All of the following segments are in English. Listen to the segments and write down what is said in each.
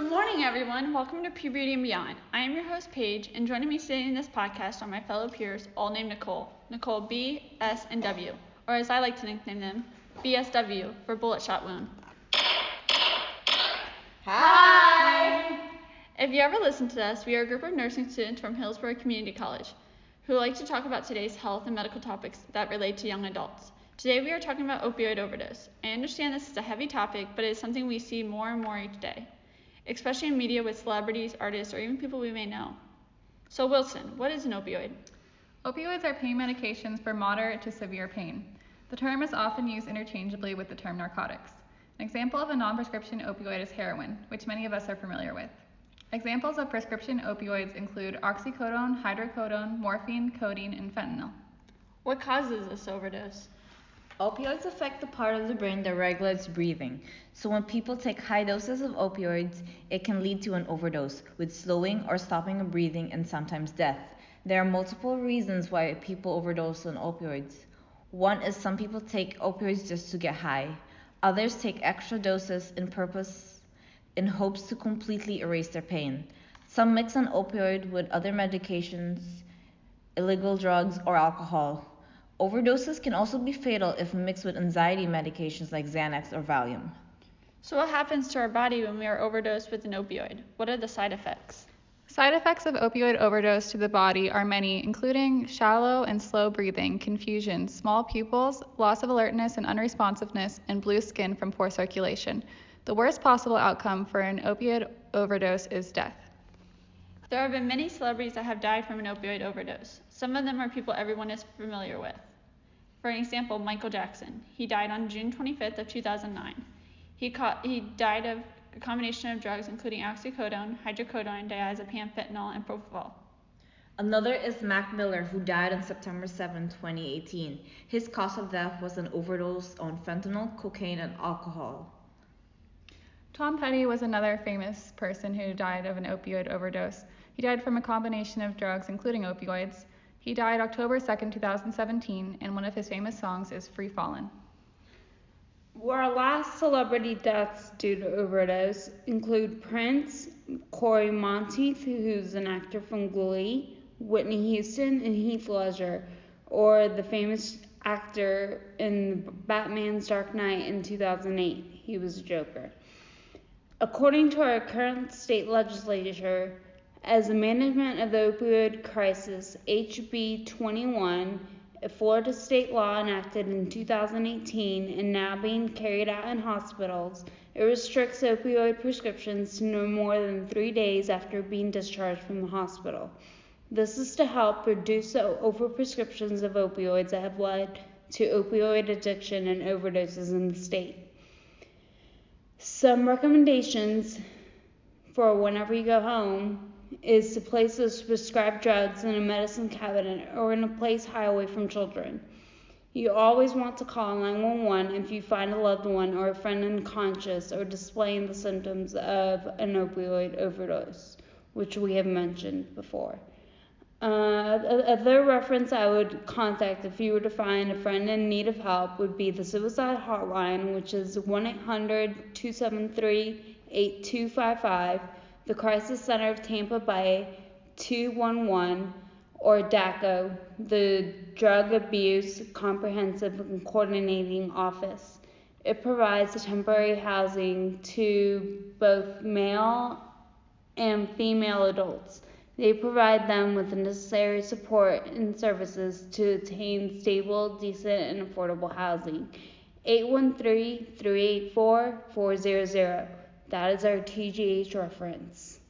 Good morning, everyone. Welcome to Puberty and Beyond. I am your host, Paige, and joining me today in this podcast are my fellow peers, all named Nicole. Nicole B, S, and W, or as I like to nickname them, BSW for Bullet Shot Wound. Hi! If you ever listen to us, we are a group of nursing students from Hillsborough Community College who like to talk about today's health and medical topics that relate to young adults. Today we are talking about opioid overdose. I understand this is a heavy topic, but it is something we see more and more each day, especially in media with celebrities, artists, or even people we may know. So Wilson, what is an opioid? Opioids are pain medications for moderate to severe pain. The term is often used interchangeably with the term narcotics. An example of a non-prescription opioid is heroin, which many of us are familiar with. Examples of prescription opioids include oxycodone, hydrocodone, morphine, codeine, and fentanyl. What causes this overdose? Opioids affect the part of the brain that regulates breathing. So when people take high doses of opioids, it can lead to an overdose, with slowing or stopping of breathing and sometimes death. There are multiple reasons why people overdose on opioids. One is some people take opioids just to get high. Others take extra doses in hopes to completely erase their pain. Some mix an opioid with other medications, illegal drugs, or alcohol. Overdoses can also be fatal if mixed with anxiety medications like Xanax or Valium. So what happens to our body when we are overdosed with an opioid? What are the side effects? Side effects of opioid overdose to the body are many, including shallow and slow breathing, confusion, small pupils, loss of alertness and unresponsiveness, and blue skin from poor circulation. The worst possible outcome for an opioid overdose is death. There have been many celebrities that have died from an opioid overdose. Some of them are people everyone is familiar with. For example, Michael Jackson. He died on June 25th of 2009. He died of a combination of drugs including oxycodone, hydrocodone, diazepam, fentanyl, and propofol. Another is Mac Miller, who died on September 7, 2018. His cause of death was an overdose on fentanyl, cocaine, and alcohol. Tom Petty was another famous person who died of an opioid overdose. He died from a combination of drugs, including opioids. He died October 2nd, 2017, and one of his famous songs is Free Fallin'. Our last celebrity deaths due to overdose include Prince, Corey Monteith, who's an actor from Glee, Whitney Houston, and Heath Ledger, or the famous actor in Batman's Dark Knight in 2008. He was a Joker. According to our current state legislature, as a management of the opioid crisis, HB 21, a Florida state law enacted in 2018 and now being carried out in hospitals, it restricts opioid prescriptions to no more than 3 days after being discharged from the hospital. This is to help reduce the overprescriptions of opioids that have led to opioid addiction and overdoses in the state. Some recommendations for whenever you go home is to place those prescribed drugs in a medicine cabinet or in a place high away from children. You always want to call 911 if you find a loved one or a friend unconscious or displaying the symptoms of an opioid overdose, which we have mentioned before. Other reference I would contact if you were to find a friend in need of help would be the suicide hotline, which is 1-800-273-8255, the Crisis Center of Tampa Bay 211, or DACO, the Drug Abuse Comprehensive and Coordinating Office. It provides temporary housing to both male and female adults. They provide them with the necessary support and services to attain stable, decent, and affordable housing. 813-384-400. That is our TGH reference.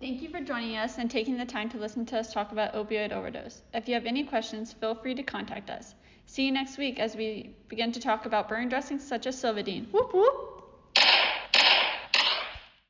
Thank you for joining us and taking the time to listen to us talk about opioid overdose. If you have any questions, feel free to contact us. See you next week as we begin to talk about burn dressings such as Silvadene. Whoop whoop!